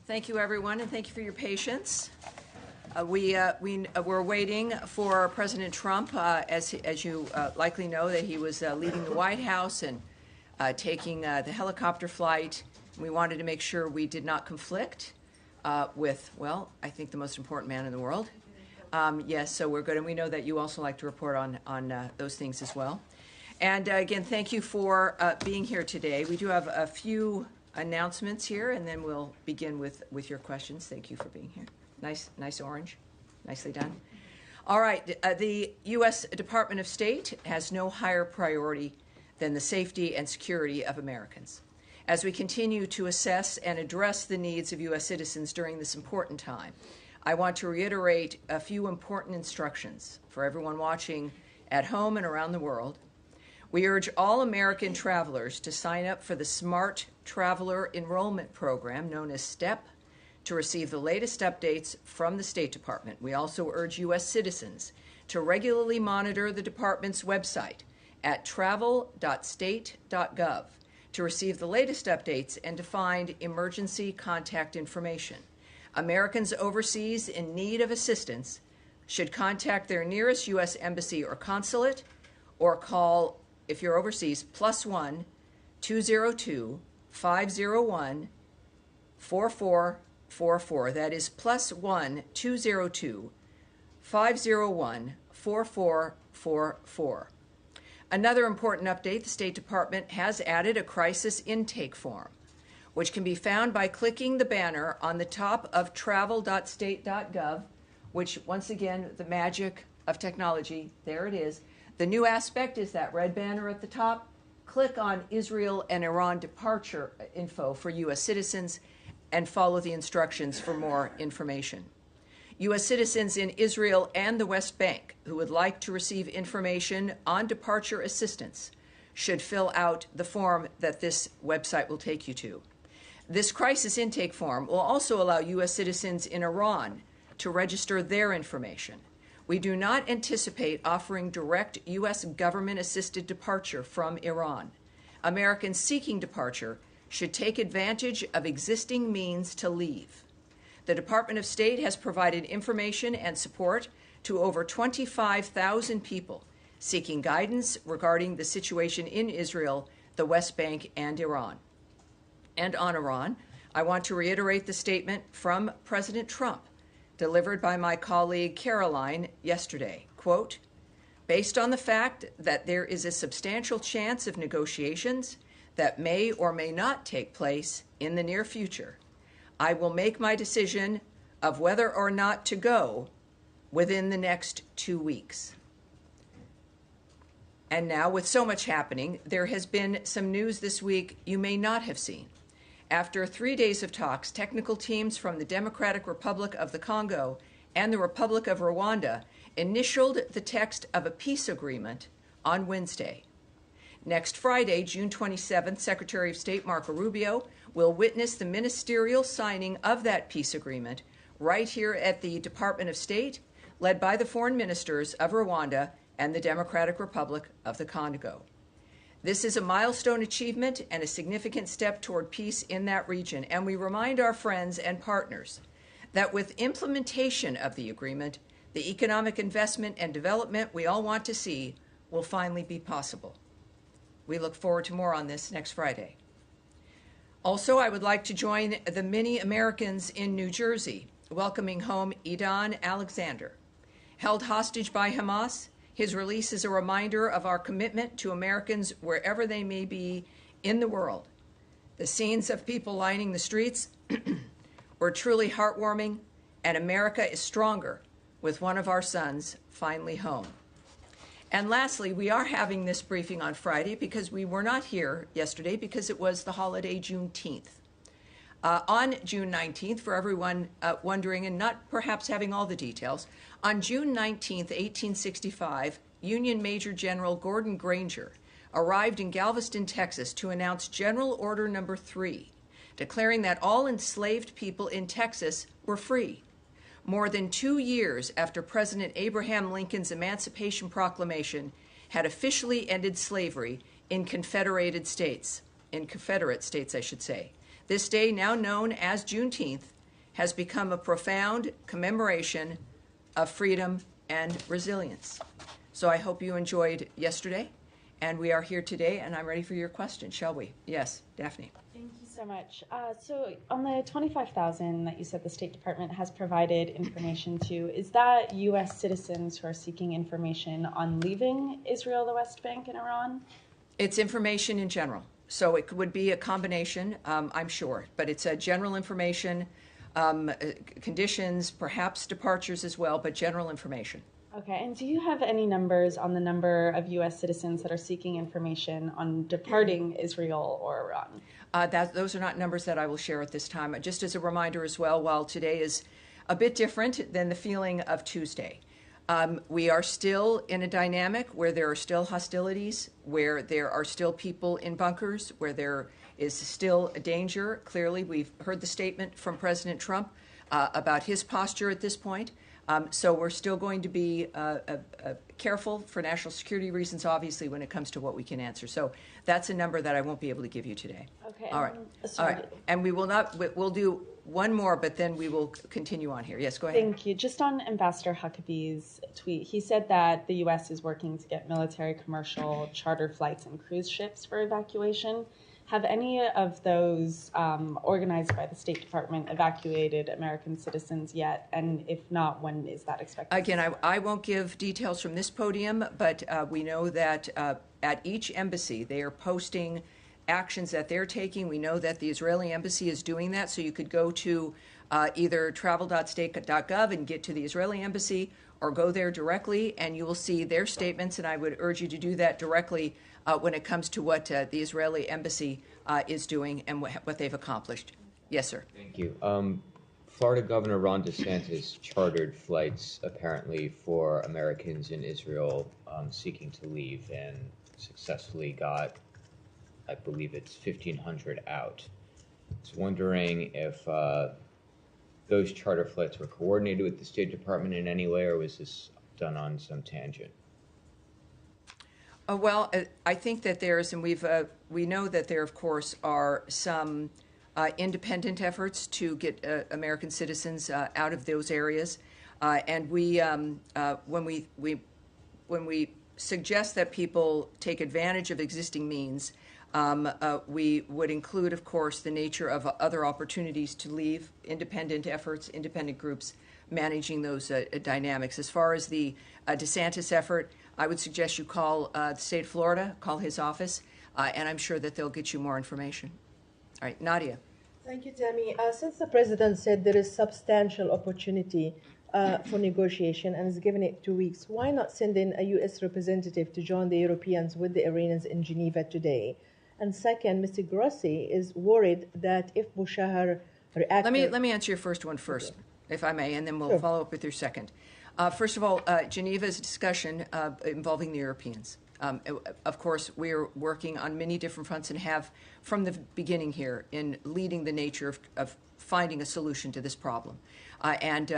Thank you, everyone, and thank you for your patience. We're waiting for President Trump, as you likely know, that he was leaving the White House and taking the helicopter flight. We wanted to make sure we did not conflict with, well, I think the most important man in the world. Yes, so we're good, and we know that you also like to report on those things as well. And again, thank you for being here today. We do have a few announcements here, and then we'll begin with your questions. Thank you for being here. Nice orange. Nicely done. All right. The U.S. Department of State has no higher priority than the safety and security of Americans. As we continue to assess and address the needs of U.S. citizens during this important time, I want to reiterate a few important instructions for everyone watching at home and around the world. We urge all American travelers to sign up for the Smart Traveler Enrollment Program, known as STEP, to receive the latest updates from the State Department. We also urge U.S. citizens to regularly monitor the Department's website at travel.state.gov to receive the latest updates and to find emergency contact information. Americans overseas in need of assistance should contact their nearest U.S. embassy or consulate or call, if you're overseas, +1 202 501 4444. That is +1 202 501 4444. Another important update: the State Department has added a crisis intake form, which can be found by clicking the banner on the top of travel.state.gov, which, once again, the magic of technology, there it is. The new aspect is that red banner at the top. Click on Israel and Iran departure info for U.S. citizens and follow the instructions for more information. U.S. citizens in Israel and the West Bank who would like to receive information on departure assistance should fill out the form that this website will take you to. This crisis intake form will also allow U.S. citizens in Iran to register their information. We do not anticipate offering direct U.S. government-assisted departure from Iran. Americans seeking departure should take advantage of existing means to leave. The Department of State has provided information and support to over 25,000 people seeking guidance regarding the situation in Israel, the West Bank, and Iran. And on Iran, I want to reiterate the statement from President Trump delivered by my colleague Caroline yesterday. Quote, "Based on the fact that there is a substantial chance of negotiations that may or may not take place in the near future, I will make my decision of whether or not to go within the next 2 weeks." And now, with so much happening, there has been some news this week you may not have seen. After 3 days of talks, technical teams from the Democratic Republic of the Congo and the Republic of Rwanda initialed the text of a peace agreement on Wednesday. Next Friday, June 27th, Secretary of State Marco Rubio will witness the ministerial signing of that peace agreement right here at the Department of State, led by the foreign ministers of Rwanda and the Democratic Republic of the Congo. This is a milestone achievement and a significant step toward peace in that region, and we remind our friends and partners that with implementation of the agreement, the economic investment and development we all want to see will finally be possible. We look forward to more on this next Friday. Also, I would like to join the many Americans in New Jersey welcoming home Idan Alexander. Held hostage by Hamas, his release is a reminder of our commitment to Americans wherever they may be in the world. The scenes of people lining the streets were truly heartwarming, and America is stronger with one of our sons finally home. And lastly, we are having this briefing on Friday because we were not here yesterday because it was the holiday Juneteenth. On June 19th, for everyone wondering and not perhaps having all the details, on June 19th, 1865, Union Major General Gordon Granger arrived in Galveston, Texas to announce General Order No. 3, declaring that all enslaved people in Texas were free. More than 2 years after President Abraham Lincoln's Emancipation Proclamation had officially ended slavery in Confederate States, I should say. This day, now known as Juneteenth, has become a profound commemoration of freedom and resilience. So I hope you enjoyed yesterday, and we are here today, and I'm ready for your question, shall we? Yes, Daphne. Thank you so much. So on the 25,000 that you said the State Department has provided information to, is that U.S. citizens who are seeking information on leaving Israel, the West Bank, and Iran? It's information in general. So it would be a combination, I'm sure, but it's a general information, conditions, perhaps departures as well, but general information. Okay, and do you have any numbers on the number of U.S. citizens that are seeking information on departing Israel or Iran? Those are not numbers that I will share at this time. Just as a reminder as well, while today is a bit different than the feeling of Tuesday, we are still in a dynamic where there are still hostilities, where there are still people in bunkers, where there is still a danger. Clearly, we've heard the statement from President Trump about his posture at this point. So we're still going to be careful for national security reasons, obviously, when it comes to what we can answer. So that's a number that I won't be able to give you today. Okay. All right. Sorry. All right. And we will not, we'll do one more, but then we will continue on here. Yes, go ahead. Thank you. Just on Ambassador Huckabee's tweet, he said that the U.S. is working to get military, commercial, charter flights, and cruise ships for evacuation. Have any of those organized by the State Department evacuated American citizens yet? And if not, when is that expected? Again, I won't give details from this podium, but we know that at each embassy they are posting actions that they're taking. We know that the Israeli embassy is doing that, so you could go to either travel.state.gov and get to the Israeli embassy, or go there directly, and you will see their statements, and I would urge you to do that directly when it comes to what the Israeli embassy is doing and what they've accomplished. Yes, sir. Thank you. Florida Governor Ron DeSantis chartered flights apparently for Americans in Israel seeking to leave and successfully got, I believe it's 1,500 out. I was wondering if those charter flights were coordinated with the State Department in any way, or was this done on some tangent? Well, I think that there's, and we know that there, of course, are some independent efforts to get American citizens out of those areas, and when we suggest that people take advantage of existing means, we would include, of course, the nature of other opportunities to leave, independent efforts, independent groups managing those dynamics. As far as the DeSantis effort, I would suggest you call the state of Florida, call his office, and I'm sure that they'll get you more information. All right, Nadia. Thank you, Tammy. Since the president said there is substantial opportunity for negotiation and has given it 2 weeks, why not send in a U.S. representative to join the Europeans with the Iranians in Geneva today? And second, Mr. Grossi is worried that if Bushehr reacted... Let me answer your first one first, if I may, and then we'll follow up with your second. First of all, Geneva is a discussion involving the Europeans. Of course, we're working on many different fronts and have from the beginning here in leading the nature of finding a solution to this problem. And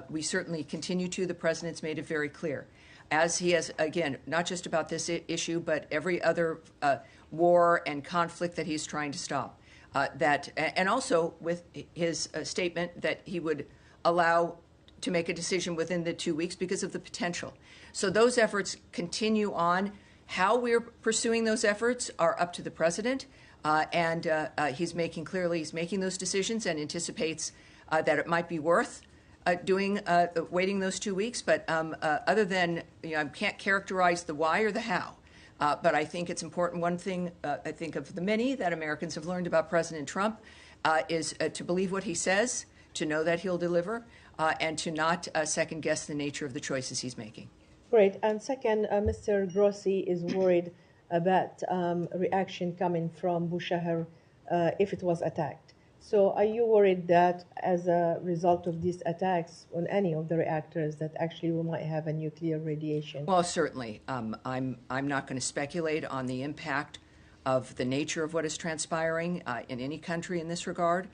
we certainly continue to. The President's made it very clear, as he has, again, not just about this issue, but every other war and conflict that he's trying to stop. And also with his statement that he would allow to make a decision within the 2 weeks because of the potential. So those efforts continue on. How we're pursuing those efforts are up to the president, and he's making those decisions and anticipates that it might be worth waiting those 2 weeks. But other than, I can't characterize the why or the how. But I think it's important. One thing I think of the many that Americans have learned about President Trump is to believe what he says, to know that he'll deliver, and to not second-guess the nature of the choices he's making. Great. And second, Mr. Grossi is worried about reaction coming from Bushehr if it was attacked. So are you worried that as a result of these attacks on any of the reactors that actually we might have a nuclear radiation? Well, certainly. I'm not going to speculate on the impact of the nature of what is transpiring in any country in this regard.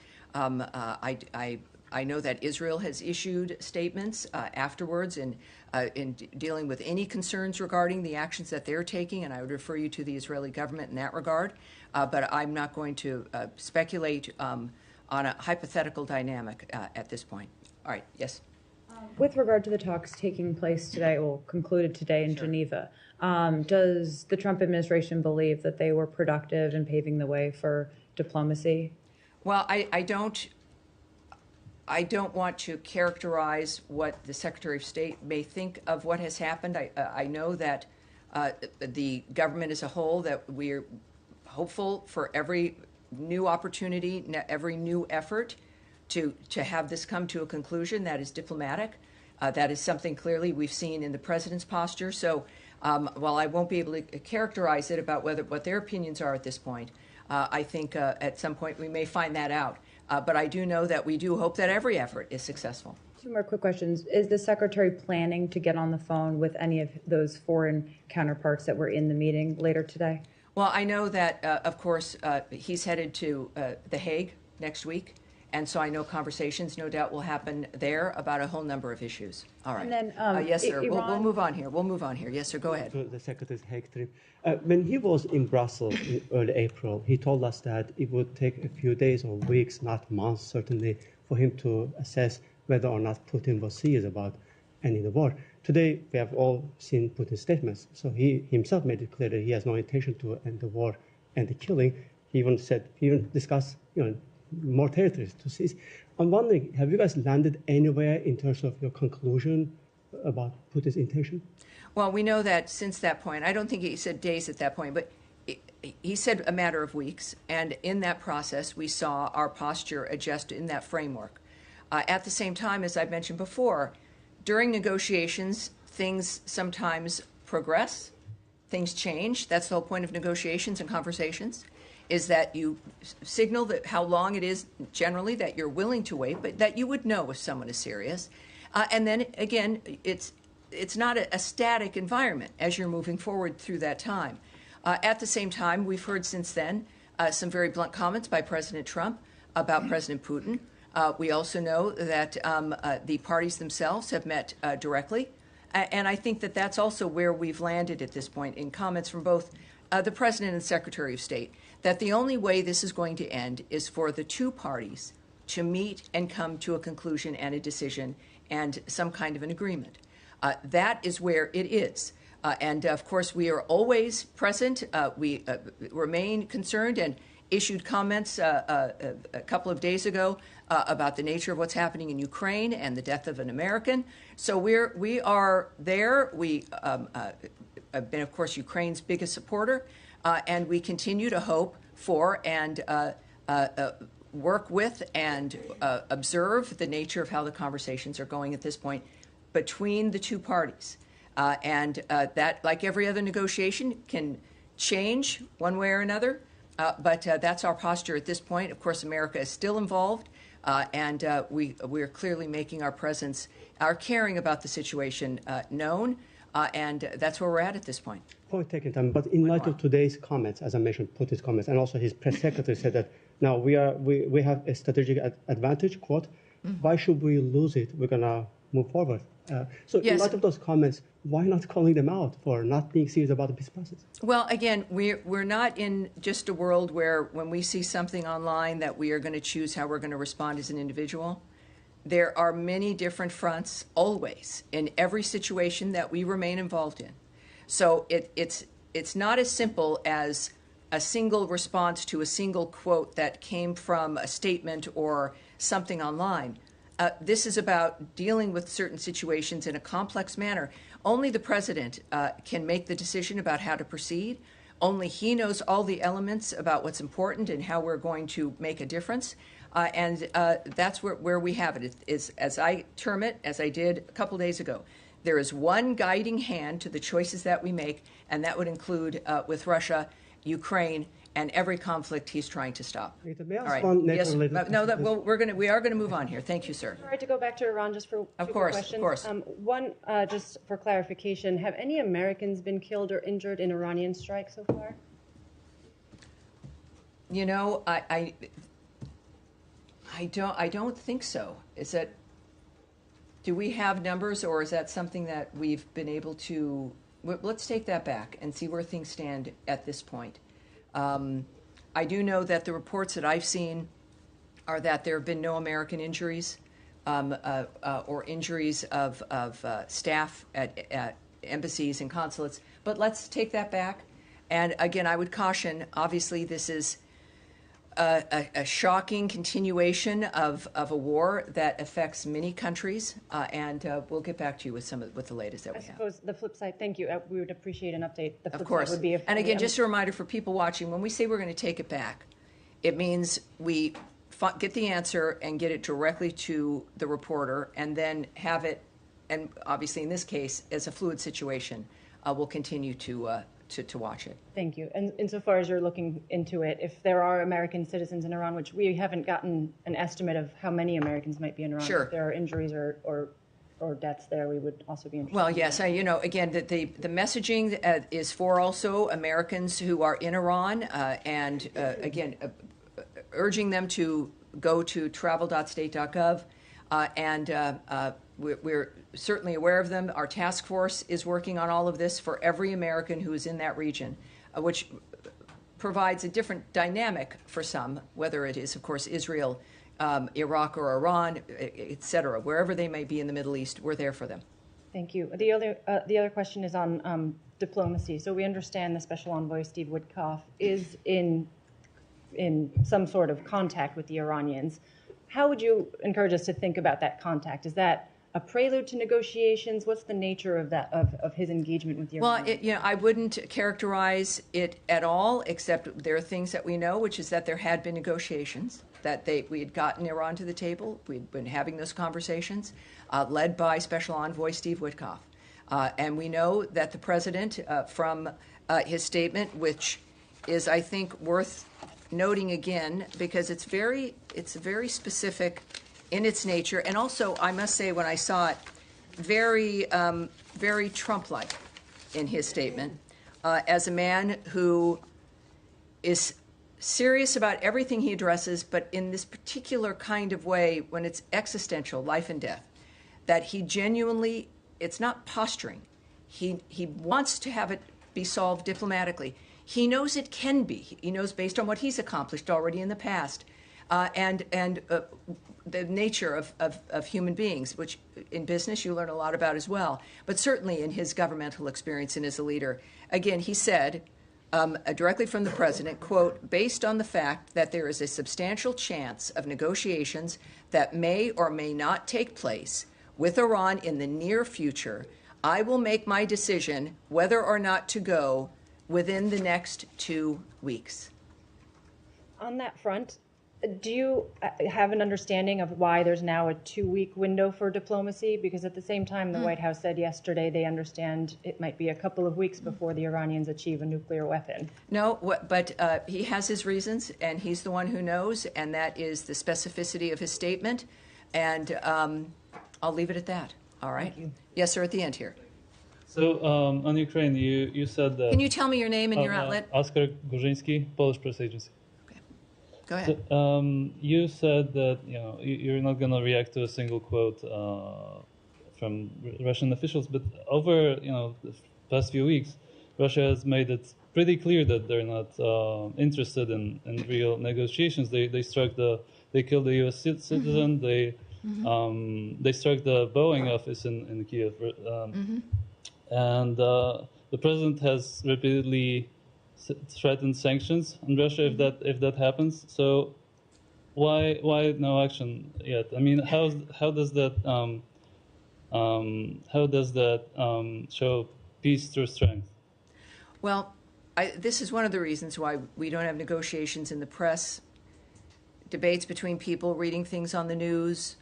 I know that Israel has issued statements afterwards in dealing with any concerns regarding the actions that they're taking, and I would refer you to the Israeli government in that regard. But I'm not going to speculate on a hypothetical dynamic at this point. All right, yes. With regard to the talks taking place today, or concluded today in Geneva, does the Trump administration believe that they were productive in paving the way for diplomacy? Well, I don't want to characterize what the Secretary of State may think of what has happened. I know that the government as a whole, that we're hopeful for every new opportunity, every new effort to have this come to a conclusion that is diplomatic. That is something clearly we've seen in the president's posture. So while I won't be able to characterize it about what their opinions are at this point, I think at some point we may find that out. But I do know that we do hope that every effort is successful. Two more quick questions. Is the Secretary planning to get on the phone with any of those foreign counterparts that were in the meeting later today? Well, I know that, of course, he's headed to The Hague next week. And so I know conversations, no doubt, will happen there about a whole number of issues. All right. And then, yes, sir. Iran- We'll move on here. We'll move on here. Yes, sir. Go ahead. To the Secretary's Hague trip. When he was in Brussels in early April, he told us that it would take a few days or weeks, not months, certainly, for him to assess whether or not Putin was serious about ending the war. Today, we have all seen Putin's statements. So he himself made it clear that he has no intention to end the war and the killing. He even discussed, more territories to seize. I'm wondering, have you guys landed anywhere in terms of your conclusion about Putin's intention? Well, we know that since that point, I don't think he said days at that point, but he said a matter of weeks. And in that process, we saw our posture adjust in that framework. At the same time, as I've mentioned before, during negotiations, things sometimes progress, things change. That's the whole point of negotiations and conversations, is that you signal that how long it is generally that you're willing to wait, but that you would know if someone is serious. And then again, it's not a static environment as you're moving forward through that time. At the same time, we've heard since then some very blunt comments by President Trump about President Putin. We also know that the parties themselves have met directly. And I think that that's also where we've landed at this point in comments from both the President and Secretary of State, that the only way this is going to end is for the two parties to meet and come to a conclusion and a decision and some kind of an agreement. That is where it is. And of course, we are always present. We remain concerned and issued comments a couple of days ago about the nature of what's happening in Ukraine and the death of an American. So we are there. We have been, of course, Ukraine's biggest supporter, and we continue to hope for and work with and observe the nature of how the conversations are going at this point between the two parties. And that, like every other negotiation, can change one way or another. But that's our posture at this point. Of course, America is still involved, and we're clearly making our presence, our caring about the situation known, and that's where we're at this point. Point taken, time. But in light of today's comments, as I mentioned, Putin's comments, and also his press secretary said that now we have a strategic advantage, quote, why should we lose it? We're going to move forward. So Yes. in light of those comments, why not calling them out for not being serious about the peace process? Well, again, we're not in just a world where when we see something online that we are going to choose how we're going to respond as an individual. There are many different fronts always in every situation that we remain involved in. So it's not as simple as a single response to a single quote that came from a statement or something online. This is about dealing with certain situations in a complex manner. Only the president can make the decision about how to proceed. Only he knows all the elements about what's important and how we're going to make a difference. And that's where we have it. It is, as I term it, as I did a couple days ago, there is one guiding hand to the choices that we make, and that would include with Russia, Ukraine, and every conflict he's trying to stop. May I All ask right. one Yes. NATO-related No. question? We are gonna move on here. Thank you, sir. All right, to go back to Iran just for two quick questions. Of course. One, just for clarification, have any Americans been killed or injured in Iranian strike so far? You know, I don't think so. Is that? Do we have numbers, or is that something that we've been able to? Let's take that back and see where things stand at this point. I do know that the reports that I've seen are that there have been no American injuries or injuries of staff at embassies and consulates. But let's take that back. And again, I would caution, obviously, this is a shocking continuation of a war that affects many countries. And we'll get back to you with with the latest that we have. I suppose the flip side, thank you. We would appreciate an update. The flip Of course. side would be if And again, just a reminder for people watching, when we say we're going to take it back, it means we get the answer and get it directly to the reporter and then have it, and obviously in this case, as a fluid situation, we'll continue to watch it. Thank you. And insofar as you're looking into it, if there are American citizens in Iran, which we haven't gotten an estimate of how many Americans might be in Iran, Sure. if there are injuries or deaths there, we would also be interested. Well, yes, again, the messaging is for also Americans who are in Iran, and again, urging them to go to travel.state.gov, and we're certainly aware of them. Our task force is working on all of this for every American who is in that region, which provides a different dynamic for some, whether it is, of course, Israel, Iraq or Iran, et cetera. Wherever they may be in the Middle East, we're there for them. Thank you. The other question is on diplomacy. So we understand the Special Envoy Steve Witkoff is in some sort of contact with the Iranians. How would you encourage us to think about that contact? Is that a prelude to negotiations? What's the nature of that of his engagement with the Iranians? Well, I wouldn't characterize it at all, except there are things that we know, which is that there had been negotiations, that we had gotten Iran to the table. We'd been having those conversations, led by Special Envoy Steve Witkoff. And we know that the president, from his statement, which is, I think, worth noting again, because it's very specific in its nature, and also, I must say, when I saw it, very Trump-like in his statement, as a man who is serious about everything he addresses, but in this particular kind of way, when it's existential, life and death, that he genuinely, it's not posturing. He wants to have it be solved diplomatically. He knows it can be. He knows, based on what he's accomplished already in the past, and the nature of human beings, which in business you learn a lot about as well, but certainly in his governmental experience and as a leader. Again, he said, directly from the president, quote, based on the fact that there is a substantial chance of negotiations that may or may not take place with Iran in the near future, I will make my decision whether or not to go within the next 2 weeks. On that front, do you have an understanding of why there's now a 2-week window for diplomacy? Because at the same time, the White House said yesterday they understand it might be a couple of weeks before the Iranians achieve a nuclear weapon. No, but he has his reasons, and he's the one who knows, and that is the specificity of his statement. And I'll leave it at that. All right? Thank you. Yes, sir, at the end here. So on Ukraine, you said that... Can you tell me your name and your outlet? Oskar Gurzyński, Polish Press Agency. Okay. Go ahead. So, you said that you're not going to react to a single quote from Russian officials, but over the past few weeks, Russia has made it pretty clear that they're not interested in real negotiations. They killed a U.S. citizen. They struck the Boeing office in Kiev. And the president has repeatedly threatened sanctions on Russia if that happens. So why no action yet? I mean, how does that show peace through strength? Well, this is one of the reasons why we don't have negotiations in the press, debates between people reading things on the news,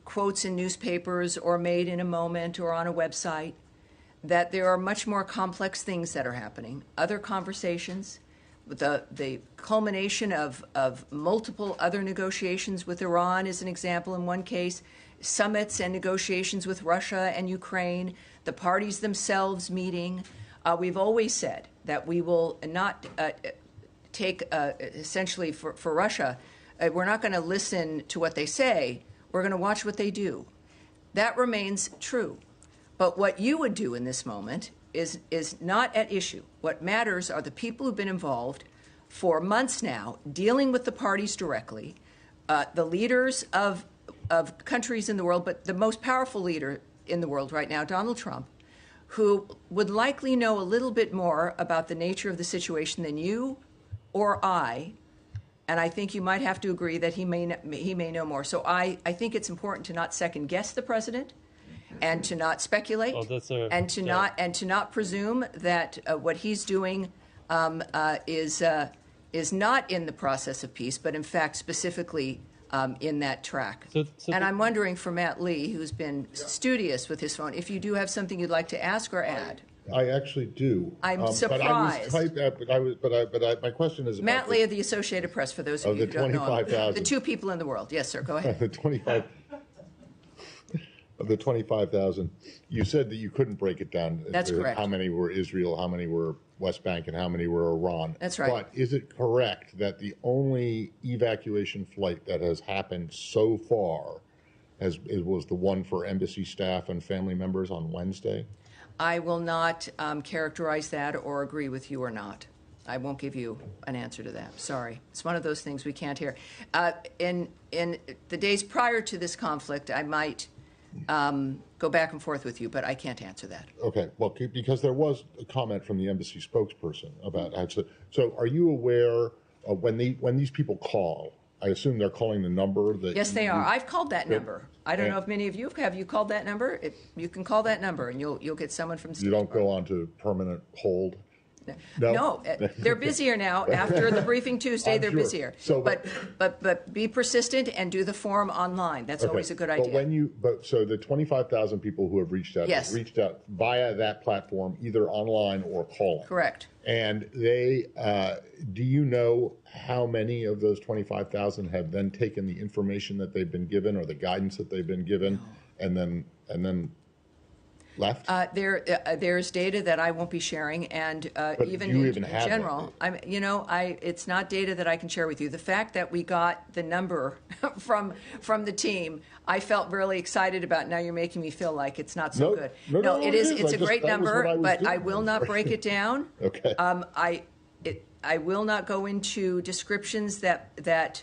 quotes in newspapers or made in a moment or on a website, that there are much more complex things that are happening. Other conversations, the culmination of multiple other negotiations with Iran is an example in one case, summits and negotiations with Russia and Ukraine, the parties themselves meeting. We've always said that we will not take, essentially for Russia, we're not going to listen to what they say, we're going to watch what they do. That remains true. But what you would do in this moment is not at issue. What matters are the people who've been involved for months now, dealing with the parties directly, the leaders of countries in the world, but the most powerful leader in the world right now, Donald Trump, who would likely know a little bit more about the nature of the situation than you or I. And I think you might have to agree that he may know more. So I think it's important to not second guess the president, and to not speculate, and to not presume that what he's doing is not in the process of peace, but in fact specifically in that track. And I'm wondering for Matt Lee, who's been studious with his phone, if you do have something you'd like to ask or add. I actually do. I'm surprised. My question is about Matt Lee of the Associated Press, for those of you who don't know him. The 2 people in the world. Yes, sir. Go ahead. Of the 25,000, you said that you couldn't break it down. That's correct. How many were Israel, how many were West Bank, and how many were Iran. That's right. But is it correct that the only evacuation flight that has happened so far was the one for embassy staff and family members on Wednesday? I will not characterize that or agree with you or not. I won't give you an answer to that. Sorry. It's one of those things we can't hear. In the days prior to this conflict, I might go back and forth with you, but I can't answer that. Okay. Well, because there was a comment from the embassy spokesperson about how. So are you aware of when these people call? I assume they're calling the number that. Yes, they are. I've called that number. I don't know if many of you have. You called that number? You can call that number, and you'll get someone from. You don't go on to permanent hold. No, they're busier now. After the briefing Tuesday, they're sure. busier. So, but be persistent and do the form online. That's always a good idea. So the 25,000 people who have reached out, Yes. have reached out via that platform, either online or calling. Correct. And they, do you know how many of those 25,000 have then taken the information that they've been given or the guidance that they've been given, and then left? There's data that I won't be sharing, and even in general, it's not data that I can share with you. The fact that we got the number from the team, I felt really excited about. Now you're making me feel like it's not so good. No, it is. It's a great number, but I will not break it down. Okay. I will not go into descriptions that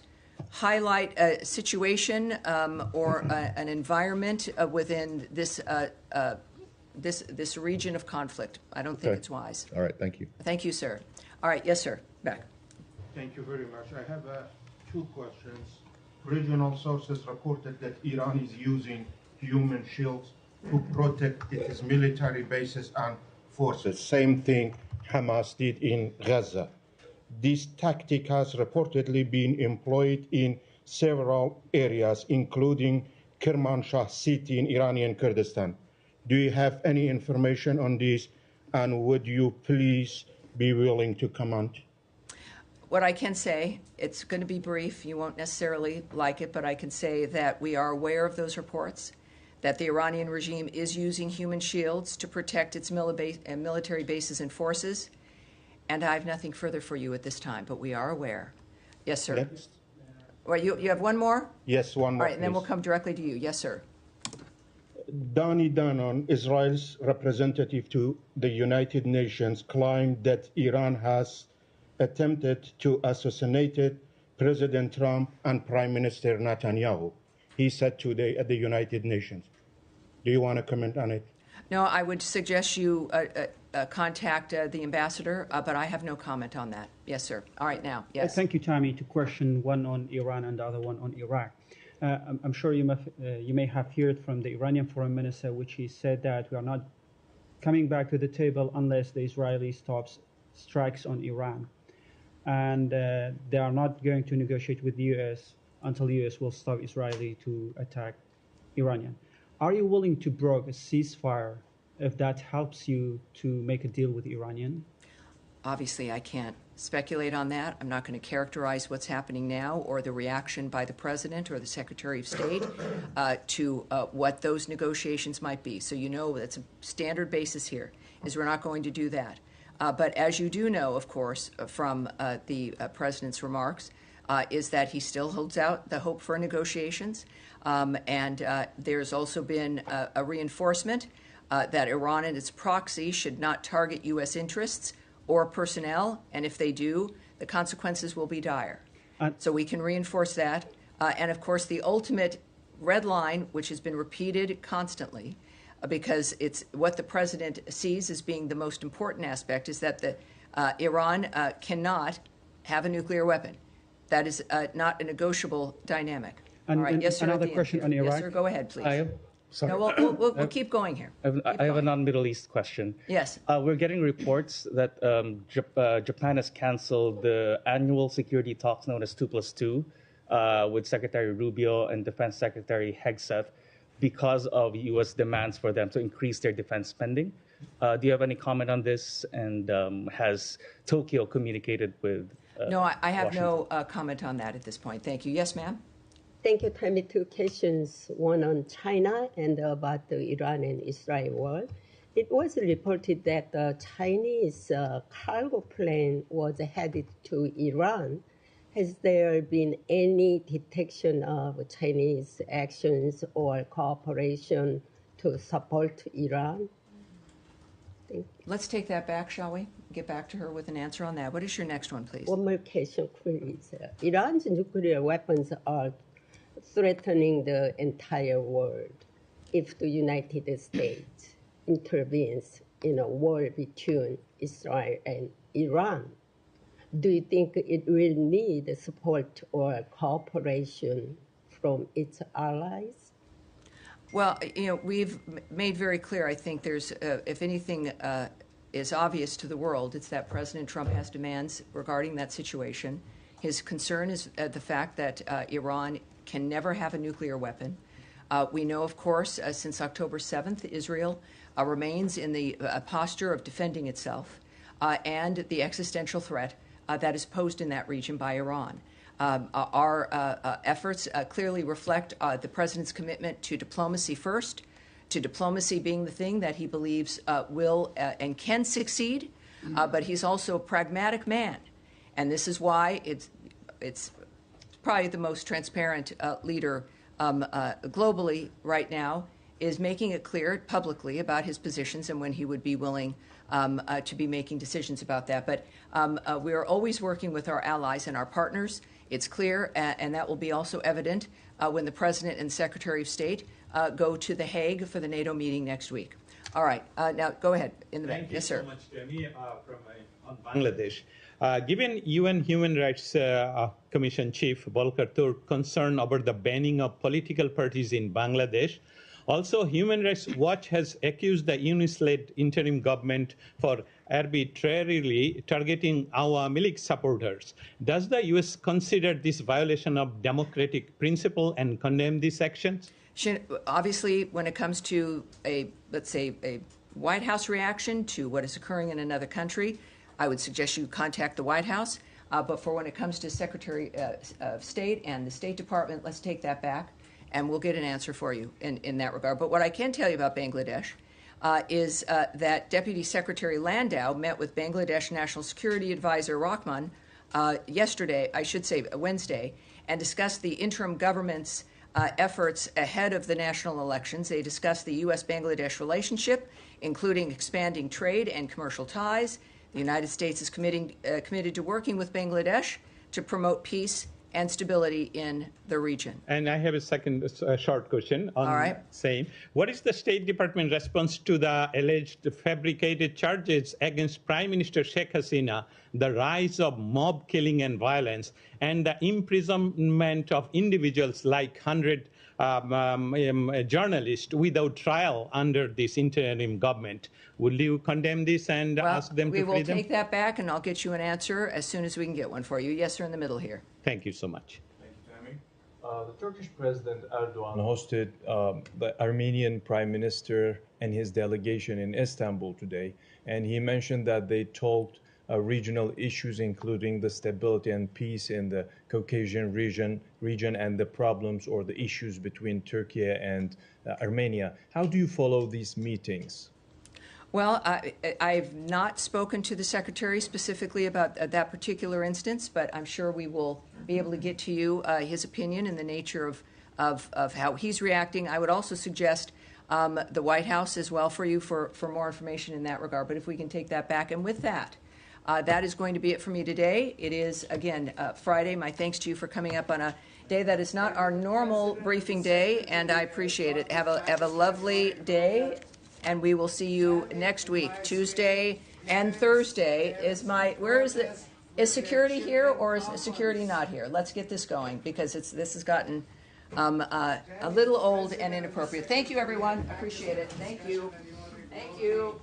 highlight a situation or an environment within this region of conflict. I don't think it's wise. All right, thank you. Thank you, sir. All right, yes, sir. Back. Thank you very much. I have 2 questions. Regional sources reported that Iran is using human shields to protect its military bases and forces. Same thing Hamas did in Gaza. This tactic has reportedly been employed in several areas, including Kermanshah city in Iranian Kurdistan. Do you have any information on this, and would you please be willing to comment? What I can say, it's going to be brief. You won't necessarily like it, but I can say that we are aware of those reports, that the Iranian regime is using human shields to protect its military bases and forces, and I have nothing further for you at this time, but we are aware. Yes, sir. Next. Well, you have one more? Yes, one more. All right, and then we'll come directly to you. Yes, sir. Danny Danon, Israel's representative to the United Nations, claimed that Iran has attempted to assassinate President Trump and Prime Minister Netanyahu. He said today at the United Nations. Do you want to comment on it? No, I would suggest you contact the ambassador, but I have no comment on that. Yes, sir. All right, now, yes. Thank you, Tammy. To question one on Iran and the other one on Iraq. I'm sure you may have heard from the Iranian foreign minister, which he said that we are not coming back to the table unless the Israeli stops strikes on Iran. And they are not going to negotiate with the U.S. until the U.S. will stop Israeli to attack Iranian. Are you willing to broker a ceasefire if that helps you to make a deal with the Iranian? Obviously, I can't speculate on that. I'm not going to characterize what's happening now or the reaction by the president or the Secretary of State to what those negotiations might be. So you know that's a standard basis here, is we're not going to do that. But as you do know, of course, from the president's remarks, is that he still holds out the hope for negotiations. And there's also been a reinforcement that Iran and its proxy should not target U.S. interests or personnel, and if they do, the consequences will be dire. So we can reinforce that. And of course, the ultimate red line, which has been repeated constantly, because it's what the president sees as being the most important aspect, is that Iran cannot have a nuclear weapon. That is not a negotiable dynamic. And, All right. Yes, sir. another question on Iraq. Yes, sir. Go ahead, please. Sorry. No, we'll keep going here. I have a non-Middle East question. Yes. We're getting reports that Japan has canceled the annual security talks known as 2+2 with Secretary Rubio and Defense Secretary Hegseth because of U.S. demands for them to increase their defense spending. Do you have any comment on this? And has Tokyo communicated with No, I have Washington? no comment on that at this point. Thank you. Yes, ma'am? Thank you. Tell me two questions, one on China and about the Iran and Israel war. It was reported that the Chinese cargo plane was headed to Iran. Has there been any detection of Chinese actions or cooperation to support Iran? Let's take that back, shall we? Get back to her with an answer on that. What is your next one, please? One more question, please. Iran's nuclear weapons are threatening the entire world. If the United States intervenes in a war between Israel and Iran, do you think it will need support or cooperation from its allies? Well, we've made very clear, I think there's, if anything is obvious to the world, it's that President Trump has demands regarding that situation. His concern is the fact that Iran can never have a nuclear weapon. We know, of course, since October 7th, Israel remains in the posture of defending itself and the existential threat that is posed in that region by Iran. Our efforts clearly reflect the president's commitment to diplomacy first, to diplomacy being the thing that he believes will and can succeed, but he's also a pragmatic man. And this is why it's probably the most transparent leader globally right now, is making it clear publicly about his positions and when he would be willing to be making decisions about that. But we are always working with our allies and our partners. It's clear, and that will be also evident when the President and Secretary of State go to The Hague for the NATO meeting next week. All right. Now, go ahead. In the back. Yes, sir. Thank you so much, Tammy, on Bangladesh. Given UN Human Rights Commission Chief Volker Turk concern over the banning of political parties in Bangladesh, also Human Rights Watch has accused the Yunus-led interim government for arbitrarily targeting Awami League supporters. Does the U.S. consider this violation of democratic principle and condemn these actions? Obviously, when it comes to let's say, a White House reaction to what is occurring in another country, I would suggest you contact the White House. But for when it comes to Secretary of State and the State Department, let's take that back, and we'll get an answer for you in that regard. But what I can tell you about Bangladesh is that Deputy Secretary Landau met with Bangladesh National Security Advisor Rahman yesterday, I should say Wednesday, and discussed the interim government's efforts ahead of the national elections. They discussed the U.S.-Bangladesh relationship, including expanding trade and commercial ties. The United States is committed to working with Bangladesh to promote peace and stability in the region. And I have a second short question on All right. same. What is the State Department response to the alleged fabricated charges against Prime Minister Sheikh Hasina, the rise of mob killing and violence, and the imprisonment of individuals like 100 journalists without trial under this interim government? Will you condemn this and ask them to free them? We will take that back, and I'll get you an answer as soon as we can get one for you. Yes, sir, in the middle here. Thank you so much. Thank you, Tammy. The Turkish President Erdogan hosted the Armenian Prime Minister and his delegation in Istanbul today, and he mentioned that they talked regional issues, including the stability and peace in the Caucasian region and the problems or the issues between Turkey and Armenia. How do you follow these meetings? Well, I've not spoken to the Secretary specifically about that particular instance, but I'm sure we will be able to get to you his opinion and the nature of how he's reacting. I would also suggest the White House as well for you for more information in that regard, but if we can take that back. And with that, That is going to be it for me today. It is, again, Friday. My thanks to you for coming up on a day that is not our normal briefing day, and I appreciate it. Have a lovely day, and we will see you next week. Tuesday and Thursday is security here, or is security not here? Let's get this going, because this has gotten a little old and inappropriate. Thank you, everyone. Appreciate it. Thank you. Thank you.